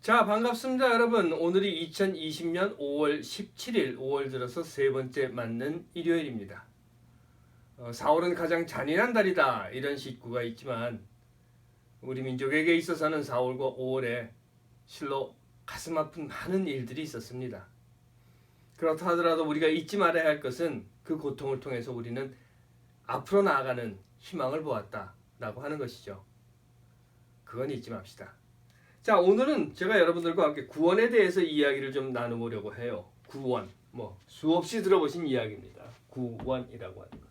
자, 반갑습니다, 여러분. 오늘이 2020년 5월 17일, 5월 들어서 세 번째 맞는 일요일입니다. 4월은 가장 잔인한 달이다, 이런 식구가 있지만 우리 민족에게 있어서는 4월과 5월에 실로 가슴 아픈 많은 일들이 있었습니다. 그렇다 하더라도 우리가 잊지 말아야 할 것은 그 고통을 통해서 우리는 앞으로 나아가는 희망을 보았다라고 하는 것이죠. 그건 잊지 맙시다. 자, 오늘은 제가 여러분들과 함께 구원에 대해서 이야기를 좀 나눠보려고 해요. 구원, 수없이 들어보신 이야기입니다. 구원이라고 하는 것.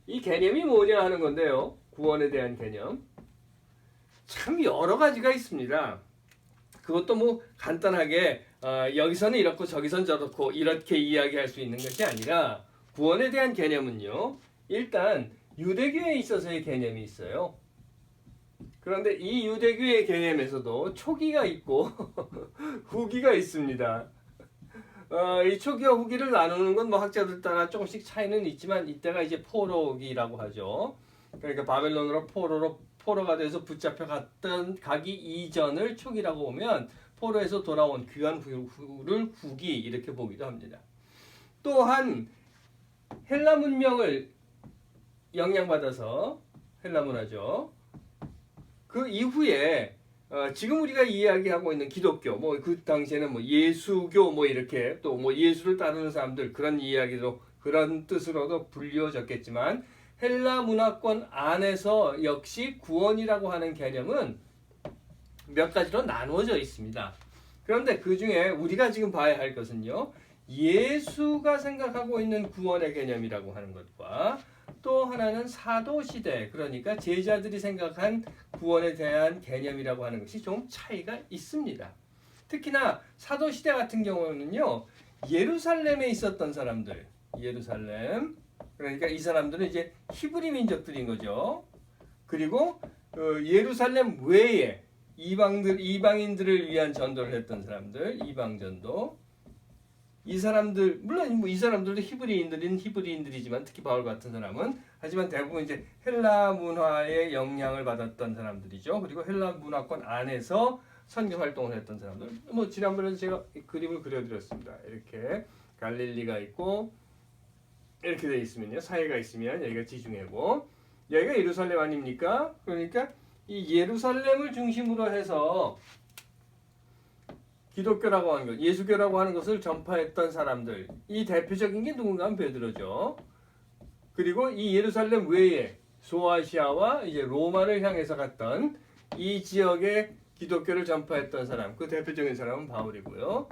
이 개념이 뭐냐 하는 건데요. 구원에 대한 개념. 참 여러 가지가 있습니다. 그것도 간단하게 여기서는 이렇고 저기선 저렇고 이렇게 이야기할 수 있는 것이 아니라 구원에 대한 개념은요. 일단 유대교에 있어서의 개념이 있어요. 그런데 이 유대교의 개념에서도 초기가 있고 후기가 있습니다. 이 초기와 후기를 나누는 건 학자들 따라 조금씩 차이는 있지만 이때가 이제 포로기라고 하죠. 그러니까 바벨론으로 포로가 돼서 붙잡혀 가기 이전을 초기라고 보면 포로에서 돌아온 귀환 후를 후기 이렇게 보기도 합니다. 또한 헬라 문명을 영향받아서 헬라 문화죠. 그 이후에 지금 우리가 이야기하고 있는 기독교, 그 당시에는 예수교 이렇게 또 예수를 따르는 사람들 그런 이야기로 그런 뜻으로도 불리워졌겠지만 헬라 문화권 안에서 역시 구원이라고 하는 개념은 몇 가지로 나누어져 있습니다. 그런데 그 중에 우리가 지금 봐야 할 것은요, 예수가 생각하고 있는 구원의 개념이라고 하는 것과 또 하나는 사도시대, 그러니까 제자들이 생각한 구원에 대한 개념이라고 하는 것이 좀 차이가 있습니다. 특히나 사도시대 같은 경우는요, 예루살렘에 있었던 사람들, 예루살렘, 그러니까 이 사람들은 이제 히브리 민족들인 거죠. 그리고 예루살렘 외에 이방인들을 위한 전도를 했던 사람들, 이방전도. 이 사람들, 물론 이 사람들도 히브리인들이지만 특히 바울 같은 사람은, 하지만 대부분 이제 헬라 문화의 영향을 받았던 사람들이죠. 그리고 헬라 문화권 안에서 선교 활동을 했던 사람들. 지난번에도 제가 그림을 그려드렸습니다. 이렇게 갈릴리가 있고 이렇게 돼 있으면요, 사해가 있으면 여기가 지중해고 여기가 예루살렘 아닙니까? 그러니까 이 예루살렘을 중심으로 해서 기독교라고 하는 것, 예수교라고 하는 것을 전파했던 사람들, 이 대표적인 게 누군가 하면 베드로죠. 그리고 이 예루살렘 외에 소아시아와 이제 로마를 향해서 갔던 이 지역에 기독교를 전파했던 사람, 그 대표적인 사람은 바울이고요.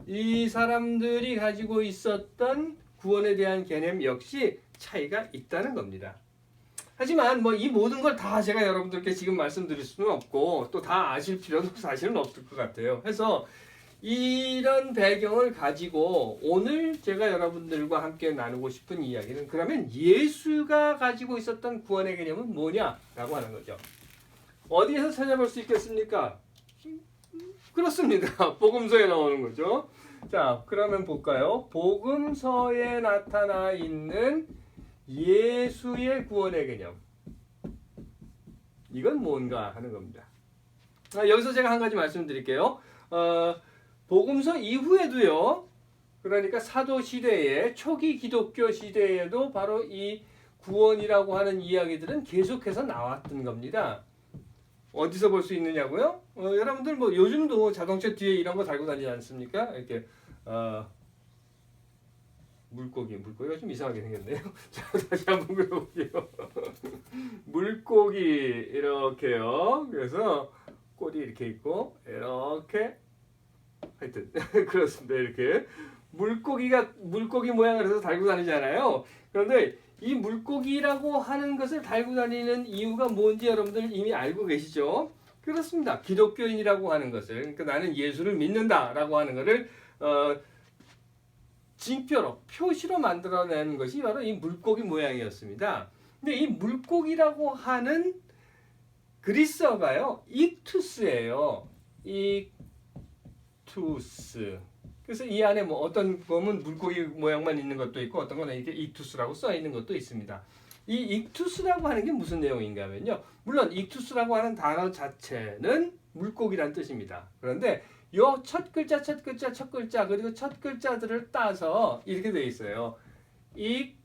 이 사람들이 가지고 있었던 구원에 대한 개념 역시 차이가 있다는 겁니다. 하지만 이 모든 걸 다 제가 여러분들께 지금 말씀드릴 수는 없고 또 다 아실 필요도 사실은 없을 것 같아요. 그래서 이런 배경을 가지고 오늘 제가 여러분들과 함께 나누고 싶은 이야기는, 그러면 예수가 가지고 있었던 구원의 개념은 뭐냐라고 하는 거죠. 어디에서 찾아볼 수 있겠습니까? 그렇습니다. 복음서에 나오는 거죠. 자, 그러면 볼까요? 복음서에 나타나 있는 예수의 구원의 개념. 이건 뭔가 하는 겁니다. 여기서 제가 한 가지 말씀드릴게요. 복음서 이후에도요, 그러니까 사도 시대에, 초기 기독교 시대에도 바로 이 구원이라고 하는 이야기들은 계속해서 나왔던 겁니다. 어디서 볼 수 있느냐고요? 여러분들 요즘도 자동차 뒤에 이런 거 달고 다니지 않습니까? 이렇게 물고기가 좀 이상하게 생겼네요. 자, 다시 한번 그려볼게요. 물고기 이렇게요. 그래서 꼬리 이렇게 있고 이렇게, 하여튼 그렇습니다. 이렇게 물고기 모양을 해서 달고 다니잖아요. 그런데 이 물고기라고 하는 것을 달고 다니는 이유가 뭔지 여러분들 이미 알고 계시죠? 그렇습니다. 기독교인이라고 하는 것을, 그러니까 나는 예수를 믿는다라고 하는 것을 징표로, 표시로 만들어내는 것이 바로 이 물고기 모양이었습니다. 근데 이 물고기라고 하는 그리스어가요, 익투스예요. 익투스. 그래서 이 안에 어떤 보면 물고기 모양만 있는 것도 있고 어떤 건 이렇게 익투스라고 써 있는 것도 있습니다. 이 익투스라고 하는 게 무슨 내용인가 하면요. 물론 익투스라고 하는 단어 자체는 물고기란 뜻입니다. 그런데 요 첫 글자 그리고 첫 글자들을 따서 이렇게 돼 있어요. 익투스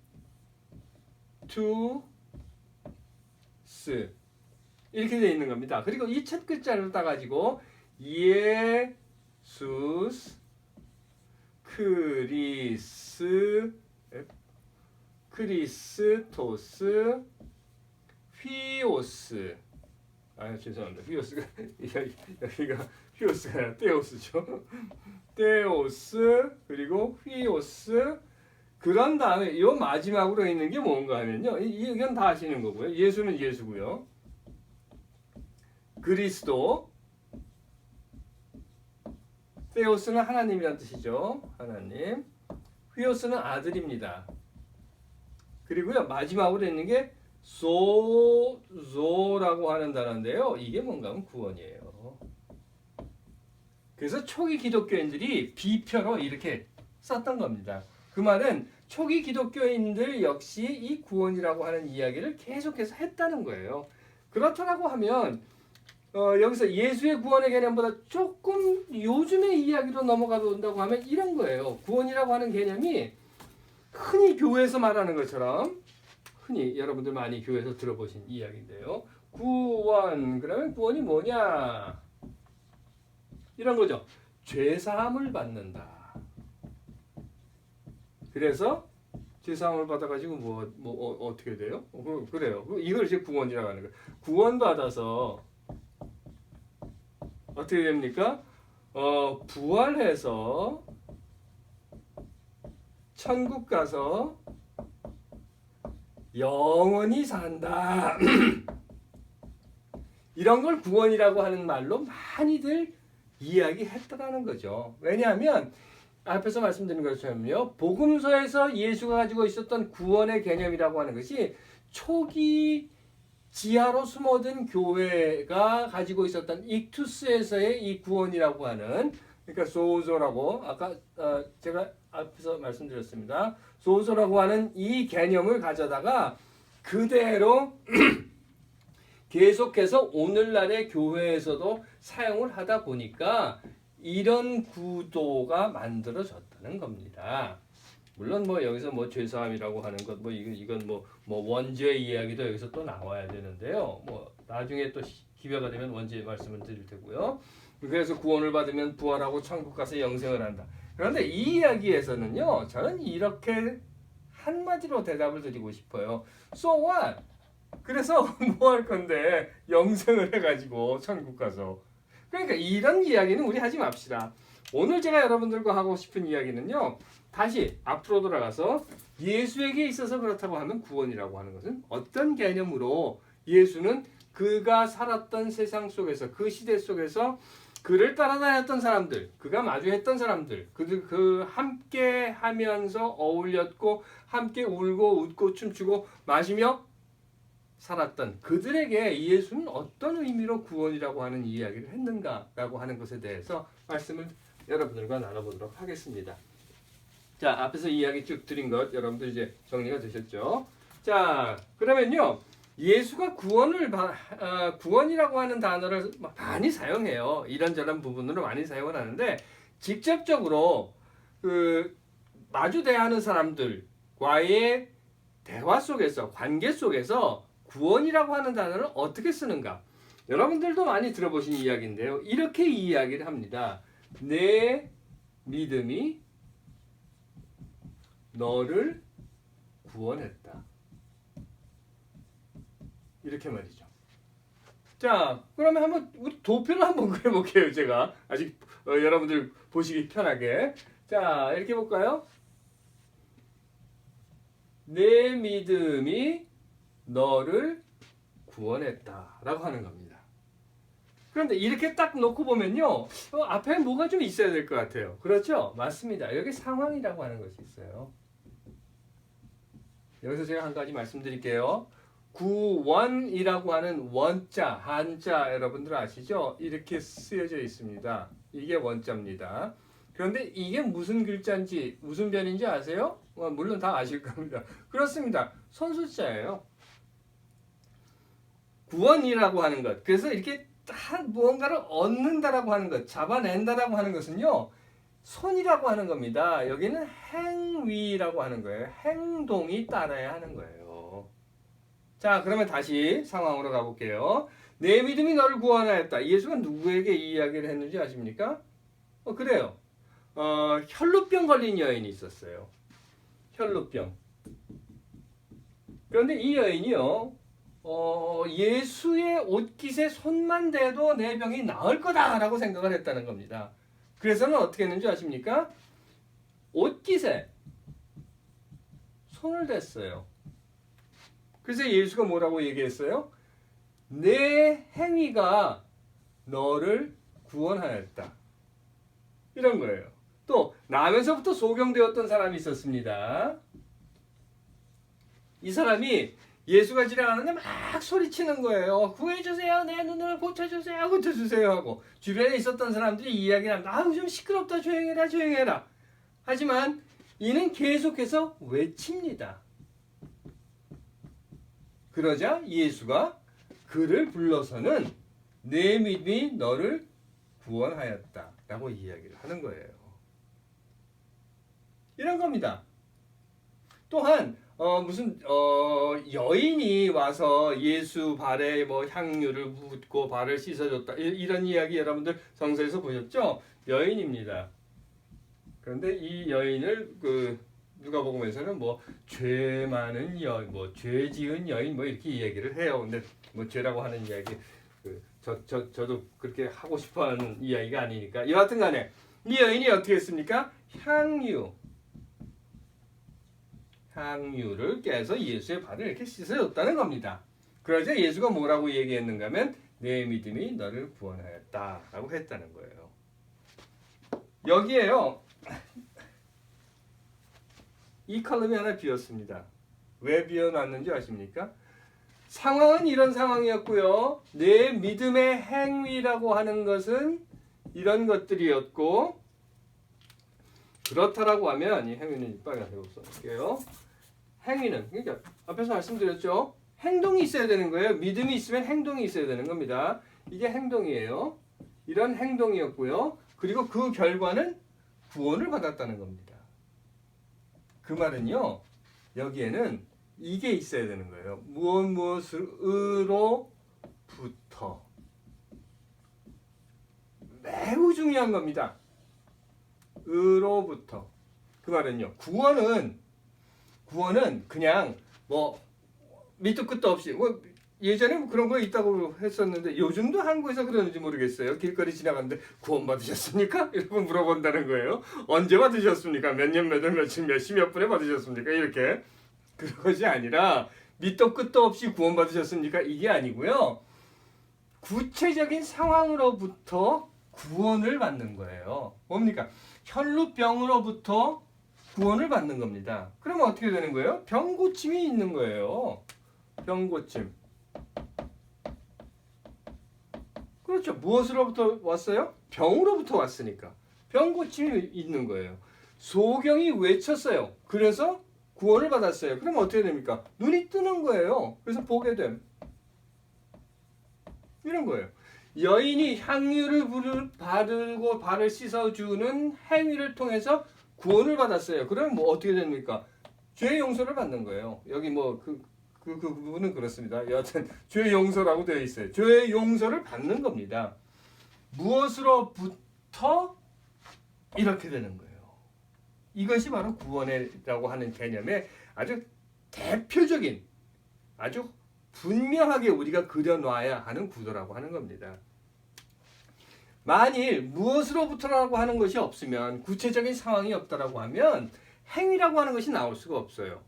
이렇게 돼 있는 겁니다. 그리고 이 첫 글자를 따가지고 예수스 크리스토스 휘오스 죄송합니다. 휘오스가 여기가 휘오스가 아니라 테오스죠. 테오스 그리고 휘오스 그런 다음에 이 마지막으로 있는 게 뭔가 하면요. 이건 다 아시는 거고요. 예수는 예수고요. 그리스도 테오스는 하나님이란 뜻이죠. 하나님. 휘오스는 아들입니다. 그리고요 마지막으로 있는 게 소라고 하는 단어인데요. 이게 뭔가 하면 구원이에요. 그래서 초기 기독교인들이 비표로 이렇게 썼던 겁니다. 그 말은 초기 기독교인들 역시 이 구원이라고 하는 이야기를 계속해서 했다는 거예요. 그렇다고 하면 여기서 예수의 구원의 개념보다 조금 요즘의 이야기로 넘어가 본다고 하면 이런 거예요. 구원이라고 하는 개념이 흔히 교회에서 말하는 것처럼 흔히 여러분들 많이 교회에서 들어보신 이야기인데요. 구원 그러면 구원이 뭐냐? 이런 거죠. 죄사함을 받는다. 그래서 죄사함을 받아가지고 어떻게 돼요? 그래요. 이걸 이제 구원이라고 하는 거예요. 구원받아서 어떻게 됩니까? 부활해서 천국 가서 영원히 산다. 이런 걸 구원이라고 하는 말로 많이들 이야기했다라는 거죠. 왜냐하면 앞에서 말씀드린 것처럼요. 복음서에서 예수가 가지고 있었던 구원의 개념이라고 하는 것이 초기 지하로 숨어든 교회가 가지고 있었던 익투스에서의 이 구원이라고 하는 그러니까 소조라고 아까 제가 앞에서 말씀드렸습니다. 소조라고 하는 이 개념을 가져다가 그대로 계속해서 오늘날의 교회에서도 사용을 하다 보니까 이런 구도가 만들어졌다는 겁니다. 물론 여기서 죄사함이라고 하는 것 이건 원죄 이야기도 여기서 또 나와야 되는데요. 나중에 또 기회가 되면 원죄 말씀을 드릴 테고요. 그래서 구원을 받으면 부활하고 천국 가서 영생을 한다. 그런데 이 이야기에서는요. 저는 이렇게 한마디로 대답을 드리고 싶어요. So what? 그래서 뭐 할 건데 영생을 해가지고 천국 가서 그러니까 이런 이야기는 우리 하지 맙시다. 오늘 제가 여러분들과 하고 싶은 이야기는요. 다시 앞으로 돌아가서 예수에게 있어서 그렇다고 하면 구원이라고 하는 것은 어떤 개념으로 예수는 그가 살았던 세상 속에서 그 시대 속에서 그를 따라다녔던 사람들, 그가 마주했던 사람들, 그 함께 하면서 어울렸고 함께 울고 웃고 춤추고 마시며 살았던 그들에게 예수는 어떤 의미로 구원이라고 하는 이야기를 했는가라고 하는 것에 대해서 말씀을 여러분들과 나눠보도록 하겠습니다. 자, 앞에서 이야기 쭉 드린 것 여러분들 이제 정리가 되셨죠? 자, 그러면요. 예수가 구원이라고 하는 단어를 많이 사용해요. 이런저런 부분으로 많이 사용을 하는데 직접적으로 마주 대하는 사람들과의 대화 속에서 관계 속에서 구원이라고 하는 단어를 어떻게 쓰는가? 여러분들도 많이 들어보신 이야기인데요. 이렇게 이야기를 합니다. 내 믿음이 너를 구원했다. 이렇게 말이죠. 자, 그러면 한번 우리 도표를 한번 그려볼게요. 제가 아직 여러분들 보시기 편하게. 자, 이렇게 볼까요? 내 믿음이 너를 구원했다라고 하는 겁니다. 그런데 이렇게 딱 놓고 보면요, 앞에 뭐가 좀 있어야 될 것 같아요. 그렇죠? 맞습니다. 여기 상황이라고 하는 것이 있어요. 여기서 제가 한 가지 말씀드릴게요. 구원이라고 하는 원자, 한자 여러분들 아시죠? 이렇게 쓰여져 있습니다. 이게 원자입니다. 그런데 이게 무슨 글자인지, 무슨 변인지 아세요? 물론 다 아실 겁니다. 그렇습니다. 선술자예요. 구원이라고 하는 것. 그래서 이렇게 무언가를 얻는다라고 하는 것, 잡아낸다라고 하는 것은요, 손이라고 하는 겁니다. 여기는 행위라고 하는 거예요. 행동이 따라야 하는 거예요. 자, 그러면 다시 상황으로 가볼게요. 내 믿음이 너를 구원하였다. 예수가 누구에게 이 이야기를 했는지 아십니까? 그래요. 혈루병 걸린 여인이 있었어요. 혈루병. 그런데 이 여인이요, 예수의 옷깃에 손만 대도 내 병이 나을 거다라고 생각을 했다는 겁니다. 그래서는 어떻게 했는지 아십니까? 옷깃에 손을 댔어요. 그래서 예수가 뭐라고 얘기했어요? 내 행위가 너를 구원하였다. 이런 거예요. 또 나면서부터 소경되었던 사람이 있었습니다. 이 사람이 예수가 지나가는데 막 소리치는 거예요. 구해주세요. 내 눈을 고쳐주세요. 고쳐주세요. 하고 주변에 있었던 사람들이 이야기를 합니다. 아우 좀 시끄럽다. 조용해라. 조용해라. 하지만 이는 계속해서 외칩니다. 그러자 예수가 그를 불러서는 내 믿음이 너를 구원하였다. 라고 이야기를 하는 거예요. 이런 겁니다. 또한 여인이 와서 예수 발에 뭐 향유를 붓고 발을 씻어줬다. 이런 이야기 여러분들 성서에서 보셨죠? 여인입니다. 그런데 이 여인을 누가복음에서는 뭐 죄 많은 여인, 뭐 죄 지은 여인 뭐 이렇게 이야기를 해요. 근데 뭐 죄라고 하는 이야기 저도 그렇게 하고 싶어하는 이야기가 아니니까 여하튼간에 이 여인이 어떻게 했습니까? 향유를 깨서 예수의 발을 이렇게 씻어줬다는 겁니다. 그러자 예수가 뭐라고 얘기했는가 하면 내 믿음이 너를 구원하였다 라고 했다는 거예요. 여기에요. 이 칼럼이 하나 비었습니다. 왜 비어놨는지 아십니까? 상황은 이런 상황이었고요. 내 믿음의 행위라고 하는 것은 이런 것들이었고 그렇다라고 하면 이 행위는 빨간색으로 써볼게요. 행위는 그러니까 앞에서 말씀드렸죠. 행동이 있어야 되는 거예요. 믿음이 있으면 행동이 있어야 되는 겁니다. 이게 행동이에요. 이런 행동이었고요. 그리고 그 결과는 구원을 받았다는 겁니다. 그 말은요. 여기에는 이게 있어야 되는 거예요. 무엇으로부터 매우 중요한 겁니다. 으로부터. 그 말은요. 구원은 그냥 뭐 밑도 끝도 없이 뭐 예전에 뭐 그런 거 있다고 했었는데 요즘도 한국에서 그러는지 모르겠어요. 길거리 지나가는데 구원 받으셨습니까? 이러고 물어본다는 거예요. 언제 받으셨습니까? 몇 년, 몇 월, 며칠, 몇 시, 몇 분에 받으셨습니까? 이렇게. 그것이 아니라 밑도 끝도 없이 구원 받으셨습니까? 이게 아니고요. 구체적인 상황으로부터 구원을 받는 거예요. 뭡니까? 혈루병으로부터 구원을 받는 겁니다. 그러면 어떻게 되는 거예요? 병고침이 있는 거예요. 병고침. 그렇죠. 무엇으로부터 왔어요? 병으로부터 왔으니까. 병고침이 있는 거예요. 소경이 외쳤어요. 그래서 구원을 받았어요. 그러면 어떻게 됩니까? 눈이 뜨는 거예요. 그래서 보게 됨. 이런 거예요. 여인이 향유를 바르고 발을 씻어주는 행위를 통해서 구원을 받았어요. 그러면 뭐 어떻게 됩니까? 죄 용서를 받는 거예요. 여기 뭐 그 부분은 그렇습니다. 여하튼 죄 용서라고 되어 있어요. 죄 용서를 받는 겁니다. 무엇으로부터 이렇게 되는 거예요. 이것이 바로 구원이라고 하는 개념의 아주 대표적인 아주 분명하게 우리가 그려놔야 하는 구도라고 하는 겁니다. 만일 무엇으로부터라고 하는 것이 없으면 구체적인 상황이 없다라고 하면 행위라고 하는 것이 나올 수가 없어요.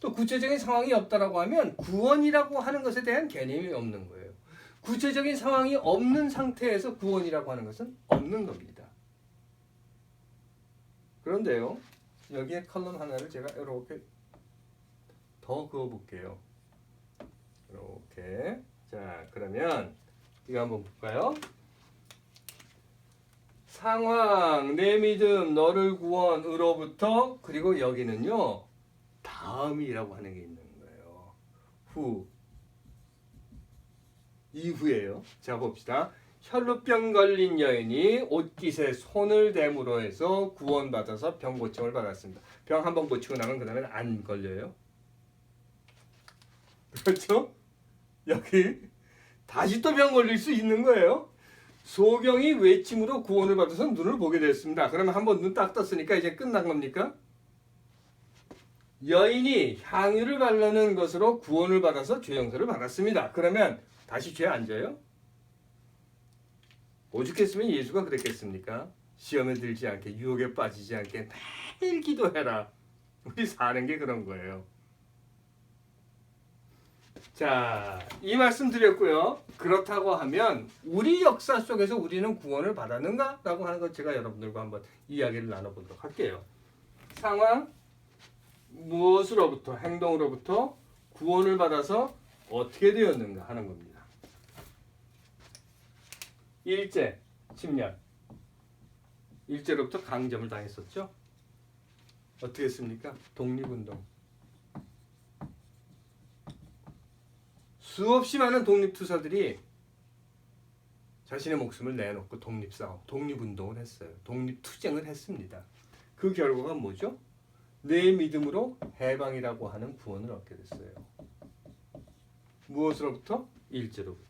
또 구체적인 상황이 없다라고 하면 구원이라고 하는 것에 대한 개념이 없는 거예요. 구체적인 상황이 없는 상태에서 구원이라고 하는 것은 없는 겁니다. 그런데요. 여기에 컬럼 하나를 제가 이렇게 더 그어볼게요. 이렇게. 자, 그러면 이거 한번 볼까요? 상황, 내 믿음, 너를 구원으로부터 그리고 여기는요. 다음이라고 하는 게 있는 거예요. 후. 이후에요. 자 봅시다. 혈루병 걸린 여인이 옷깃에 손을 댐으로 해서 구원받아서 병 고침을 받았습니다. 병 한 번 고치고 나면 그 다음엔 안 걸려요. 그렇죠? 여기 다시 또 병 걸릴 수 있는 거예요. 소경이 외침으로 구원을 받아서 눈을 보게 됐습니다. 그러면 한번 눈 딱 떴으니까 이제 끝난 겁니까? 여인이 향유를 바르는 것으로 구원을 받아서 죄 용서를 받았습니다. 그러면 다시 죄 안 져요? 오죽했으면 예수가 그랬겠습니까? 시험에 들지 않게, 유혹에 빠지지 않게 매일 기도해라. 우리 사는 게 그런 거예요. 자, 이 말씀 드렸고요. 그렇다고 하면 우리 역사 속에서 우리는 구원을 받았는가? 라고 하는 것 제가 여러분들과 한번 이야기를 나눠보도록 할게요. 상황, 무엇으로부터, 행동으로부터 구원을 받아서 어떻게 되었는가 하는 겁니다. 일제, 침략. 일제로부터 강점을 당했었죠. 어떻게 했습니까? 독립운동. 수없이 많은 독립투사들이 자신의 목숨을 내놓고 독립싸움, 독립운동을 했어요. 독립투쟁을 했습니다. 그 결과가 뭐죠? 내 믿음으로 해방이라고 하는 구원을 얻게 됐어요. 무엇으로부터? 일제로부터.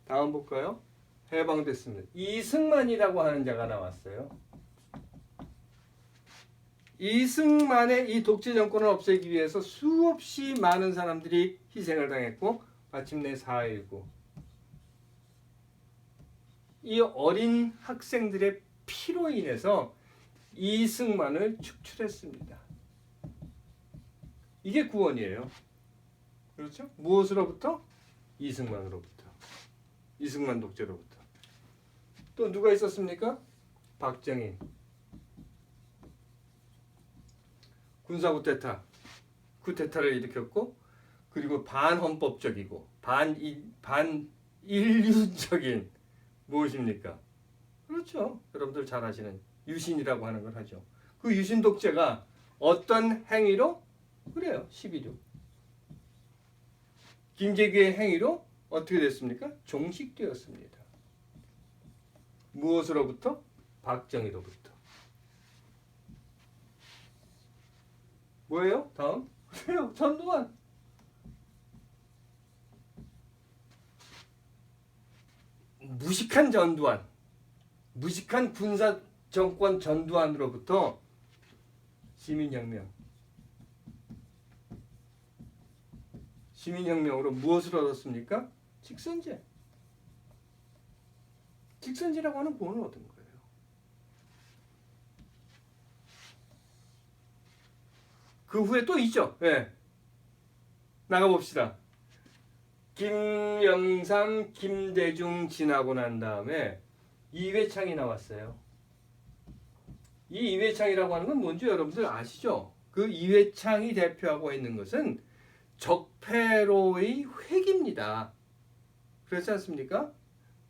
다음 볼까요? 해방됐습니다. 이승만이라고 하는 자가 나왔어요. 이승만의 이 독재 정권을 없애기 위해서 수없이 많은 사람들이 희생을 당했고 마침내 4.19 이 어린 학생들의 피로 인해서 이승만을 축출했습니다. 이게 구원이에요. 그렇죠? 무엇으로부터? 이승만으로부터. 이승만 독재로부터. 또 누가 있었습니까? 박정희. 군사 쿠데타를 일으켰고 그리고 반헌법적이고 반인륜적인 무엇입니까? 그렇죠. 여러분들 잘 아시는 유신이라고 하는 걸 하죠. 그 유신 독재가 어떤 행위로? 그래요. 11.6. 김재규의 행위로 어떻게 됐습니까? 종식되었습니다. 무엇으로부터? 박정희로부터. 뭐예요? 다음? 그래요. 전두환. 무식한 전두환. 무식한 군사 정권 전두환으로부터 시민혁명. 시민혁명으로 무엇을 얻었습니까? 직선제. 직선제라고 하는 구원을 얻은 거예요. 그 후에 또 있죠. 네. 나가봅시다. 김영삼, 김대중 지나고 난 다음에 이회창이 나왔어요. 이 이회창이라고 하는 건 뭔지 여러분들 아시죠? 그 이회창이 대표하고 있는 것은 적폐로의 회기입니다. 그렇지 않습니까?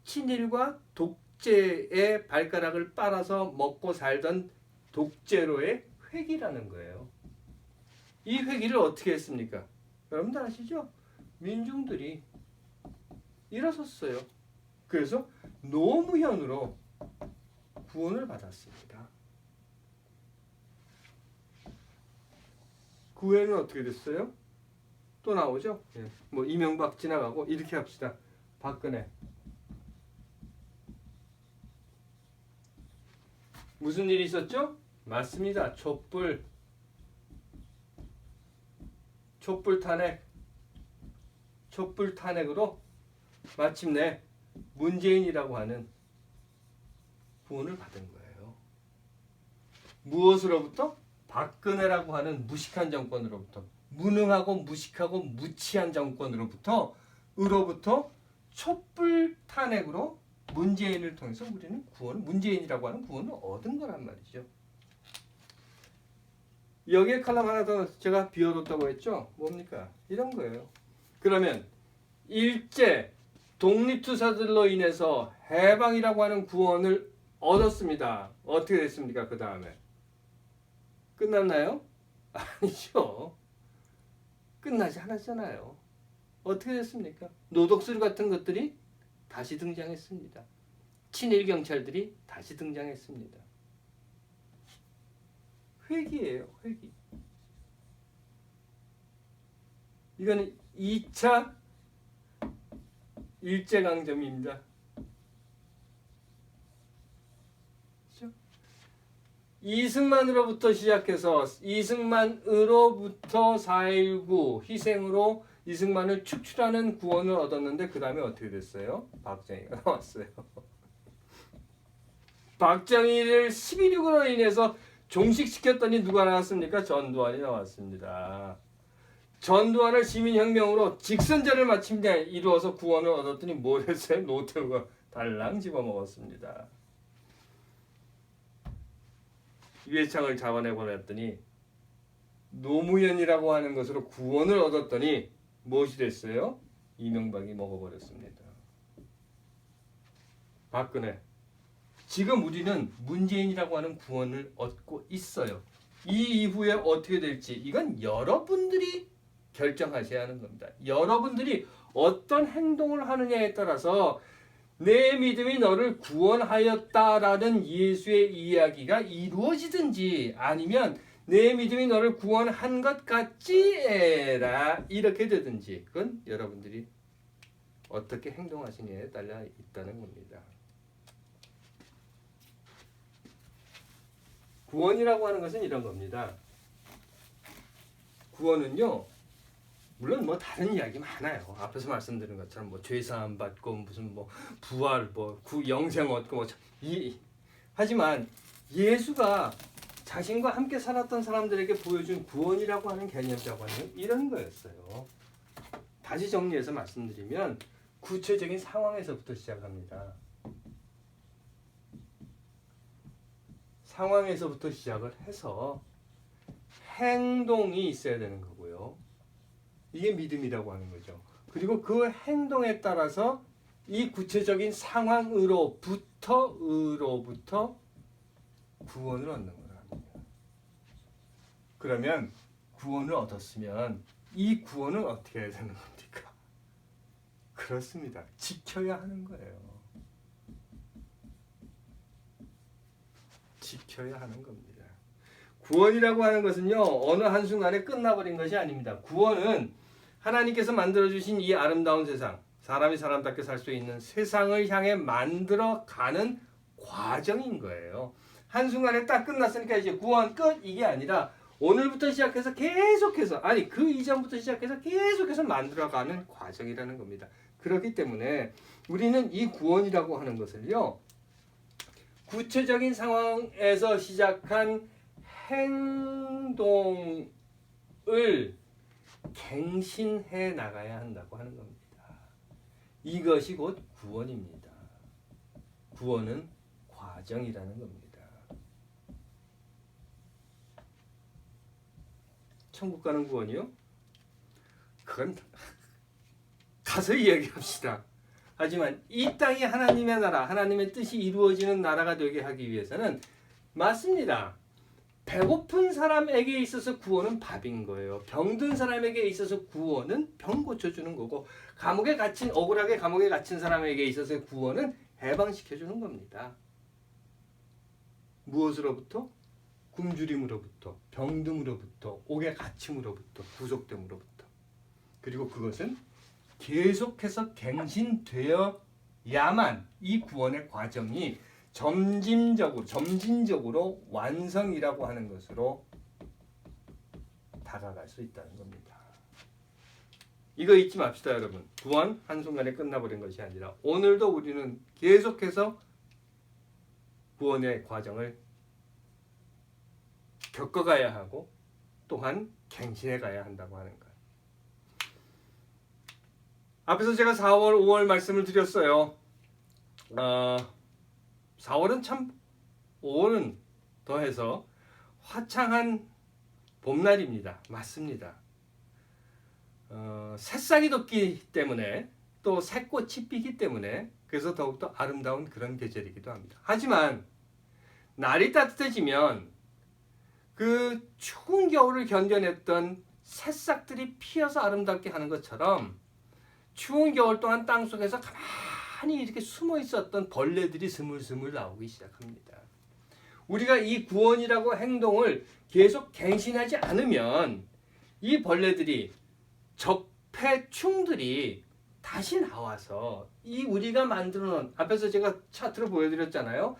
친일과 독재의 발가락을 빨아서 먹고 살던 독재로의 회기라는 거예요. 이 회기를 어떻게 했습니까? 여러분들 아시죠? 민중들이 일어섰어요. 그래서 노무현으로 구원을 받았습니다. 그 후에는 어떻게 됐어요? 또 나오죠? 예. 뭐 이명박 지나가고 이렇게 합시다. 박근혜. 무슨 일이 있었죠? 맞습니다. 촛불 탄핵으로 마침내 문재인이라고 하는 구원을 받은 거예요. 무엇으로부터? 박근혜라고 하는 무식한 정권으로부터, 무능하고 무식하고 무치한 정권으로부터 촛불 탄핵으로 문재인을 통해서 우리는 문재인이라고 하는 구원을 얻은 거란 말이죠. 여기에 칼럼 하나 더 제가 비워뒀다고 했죠? 뭡니까? 이런 거예요. 그러면 일제 독립투사들로 인해서 해방이라고 하는 구원을 얻었습니다. 어떻게 됐습니까? 그 다음에 끝났나요? 아니죠. 끝나지 않았잖아요. 어떻게 됐습니까? 노독술 같은 것들이 다시 등장했습니다. 친일 경찰들이 다시 등장했습니다. 회기예요, 회기. 이거는 2차 일제강점기입니다. 그렇죠? 이승만으로부터 시작해서 이승만으로부터 4.19 희생으로 이승만을 축출하는 구원을 얻었는데 그 다음에 어떻게 됐어요? 박정희가 나왔어요. 박정희를 11.6으로 인해서 종식시켰더니 누가 나왔습니까? 전두환이 나왔습니다. 전두환을 시민혁명으로 직선제를 마침내 이루어서 구원을 얻었더니 뭘 했어요? 노태우가 달랑 집어먹었습니다. 이회창을 잡아내버렸더니 노무현이라고 하는 것으로 구원을 얻었더니 무엇이 됐어요? 이명박이 먹어버렸습니다. 박근혜. 지금 우리는 문재인이라고 하는 구원을 얻고 있어요. 이 이후에 어떻게 될지 이건 여러분들이 결정하셔야 하는 겁니다. 여러분들이 어떤 행동을 하느냐에 따라서 내 믿음이 너를 구원하였다라는 예수의 이야기가 이루어지든지 아니면 내 믿음이 너를 구원한 것 같지 에라 이렇게 되든지 그건 여러분들이 어떻게 행동하시느냐에 달려 있다는 겁니다. 구원이라고 하는 것은 이런 겁니다. 구원은요, 물론 뭐 다른 이야기 많아요. 앞에서 말씀드린 것처럼 뭐 죄사함 받고 무슨 뭐 부활 뭐 영생 얻고 뭐 하지만 예수가 자신과 함께 살았던 사람들에게 보여준 구원이라고 하는 개념이라고 하는 이런 거였어요. 다시 정리해서 말씀드리면 구체적인 상황에서부터 시작합니다. 상황에서부터 시작을 해서 행동이 있어야 되는 거고요. 이게 믿음이라고 하는 거죠. 그리고 그 행동에 따라서 이 구체적인 상황으로부터 구원을 얻는 거랍니다. 그러면 구원을 얻었으면 이 구원을 어떻게 해야 되는 겁니까? 그렇습니다. 지켜야 하는 거예요. 지켜야 하는 겁니다. 구원이라고 하는 것은요, 어느 한순간에 끝나버린 것이 아닙니다. 구원은 하나님께서 만들어주신 이 아름다운 세상, 사람이 사람답게 살 수 있는 세상을 향해 만들어가는 과정인 거예요. 한순간에 딱 끝났으니까 이제 구원 끝! 이게 아니라 오늘부터 시작해서 계속해서, 아니 그 이전부터 시작해서 계속해서 만들어가는 과정이라는 겁니다. 그렇기 때문에 우리는 이 구원이라고 하는 것을요, 구체적인 상황에서 시작한 행동을 갱신해 나가야 한다고 하는 겁니다. 이것이 곧 구원입니다. 구원은 과정이라는 겁니다. 천국 가는 구원이요? 그건 가서 이야기합시다. 하지만 이 땅이 하나님의 나라, 하나님의 뜻이 이루어지는 나라가 되게 하기 위해서는 맞습니다. 배고픈 사람에게 있어서 구원은 밥인 거예요. 병든 사람에게 있어서 구원은 병 고쳐주는 거고, 억울하게 감옥에 갇힌 사람에게 있어서 구원은 해방시켜주는 겁니다. 무엇으로부터? 굶주림으로부터, 병듦으로부터, 옥에 갇힘으로부터, 구속됨으로부터. 그리고 그것은 계속해서 갱신되어야만 이 구원의 과정이 점진적으로 완성이라고 하는 것으로 다가갈 수 있다는 겁니다. 이거 잊지 맙시다, 여러분. 구원 한순간에 끝나버린 것이 아니라 오늘도 우리는 계속해서 구원의 과정을 겪어가야 하고 또한 갱신해 가야 한다고 하는 것. 앞에서 제가 4월, 5월 말씀을 드렸어요. 4월은 참 5월은 더해서 화창한 봄날입니다. 맞습니다. 새싹이 돋기 때문에 또 새꽃이 피기 때문에 그래서 더욱더 아름다운 그런 계절이기도 합니다. 하지만 날이 따뜻해지면 그 추운 겨울을 견뎌냈던 새싹들이 피어서 아름답게 하는 것처럼 추운 겨울 동안 땅 속에서 가만히 이렇게 숨어 있었던 벌레들이 스물스물 나오기 시작합니다. 우리가 이 구원이라고 행동을 계속 갱신하지 않으면 이 벌레들이 적폐충들이 다시 나와서 이 우리가 만들어 놓은 앞에서 제가 차트로 보여드렸잖아요.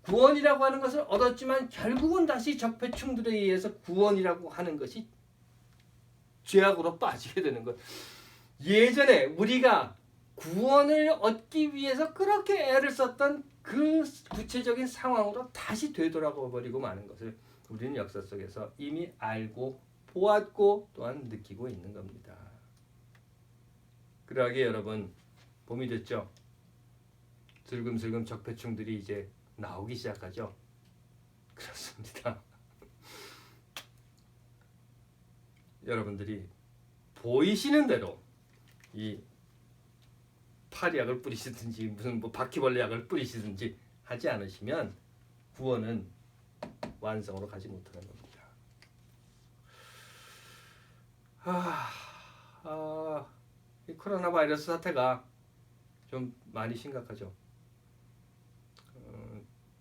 구원이라고 하는 것을 얻었지만 결국은 다시 적폐충들에 의해서 구원이라고 하는 것이 죄악으로 빠지게 되는 것. 예전에 우리가 구원을 얻기 위해서 그렇게 애를 썼던 그 구체적인 상황으로 다시 되돌아가 버리고 마는 것을 우리는 역사 속에서 이미 알고 보았고 또한 느끼고 있는 겁니다. 그러하기에 여러분, 봄이 됐죠? 슬금슬금 적폐충들이 이제 나오기 시작하죠? 그렇습니다. 여러분들이 보이시는 대로 이 파리약을 뿌리시든지 무슨 뭐 바퀴벌레 약을 뿌리시든지 하지 않으시면 구원은 완성으로 가지 못하는 겁니다. 이 코로나 바이러스 사태가 좀 많이 심각하죠.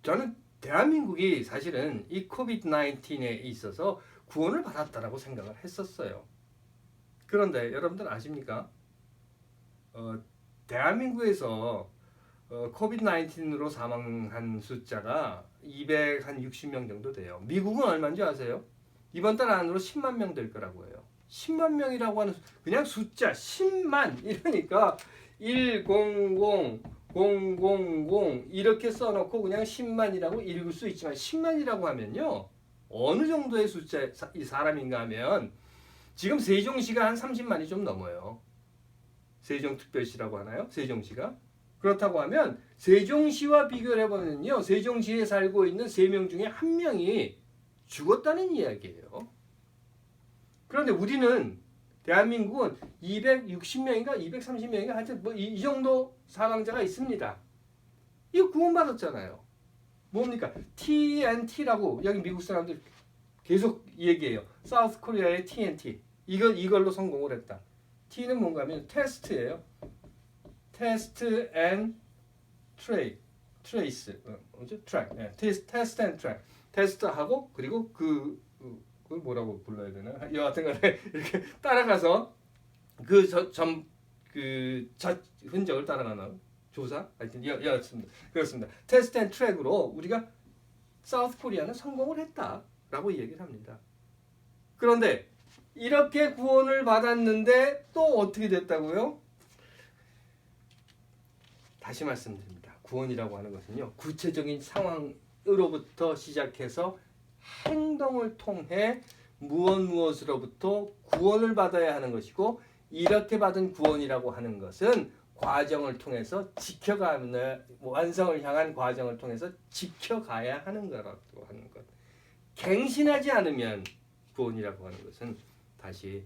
저는 대한민국이 사실은 이 코비드-19에 있어서 구원을 받았다라고 생각을 했었어요. 그런데 여러분들 아십니까? 대한민국에서 코비드-19으로 사망한 숫자가 260명 정도 돼요. 미국은 얼마인지 아세요? 이번 달 안으로 10만 명 될 거라고 해요. 10만 명이라고 하는 그냥 숫자 10만 이러니까 100 000 이렇게 써놓고 그냥 10만이라고 읽을 수 있지만 10만이라고 하면요 어느 정도의 숫자 이 사람인가 하면 지금 세종시가 한 30만이 좀 넘어요. 세종특별시라고 하나요? 세종시가 그렇다고 하면 세종시와 비교를 해보면요 세종시에 살고 있는 3명 중에 1명이 죽었다는 이야기예요. 그런데 우리는 대한민국은 260명인가 230명인가 하여튼 뭐 이 정도 사망자가 있습니다. 이거 구원받았잖아요. 뭡니까? TNT라고 여기 미국 사람들 계속 얘기해요. 사우스 코리아의 TNT. 이걸로 성공을 했다. T는 뭔가 하면 테스트예요. 테스트 앤 트레이스. 뭐죠? 트랙. 네. 테스트 앤 트랙. 테스트하고 그리고 그걸 뭐라고 불러야 되나? 여하튼 간에 이렇게 따라가서 그 흔적을 따라가는 조사? 하여튼 여하튼 그렇습니다. 테스트 앤 트랙으로 우리가 사우스 코리아는 성공을 했다라고 얘기를 합니다. 그런데 이렇게 구원을 받았는데 또 어떻게 됐다고요? 다시 말씀드립니다. 구원이라고 하는 것은요. 구체적인 상황으로부터 시작해서 행동을 통해 무엇으로부터 구원을 받아야 하는 것이고 이렇게 받은 구원이라고 하는 것은 과정을 통해서 지켜가는 완성을 향한 과정을 통해서 지켜가야 하는 거라고 하는 것. 갱신하지 않으면 구원이라고 하는 것은 다시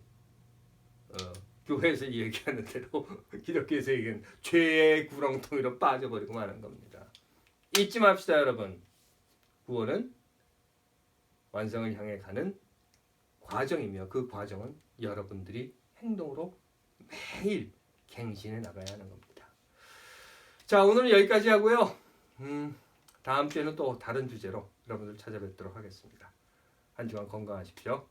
교회에서 얘기하는 대로 기독교에서 얘기하는 죄의 구렁텅이로 빠져버리고 마는 겁니다. 잊지 맙시다 여러분. 구원은 완성을 향해 가는 과정이며 그 과정은 여러분들이 행동으로 매일 갱신해 나가야 하는 겁니다. 자 오늘은 여기까지 하고요. 다음 주에는 또 다른 주제로 여러분들 찾아뵙도록 하겠습니다. 한 주간 건강하십시오.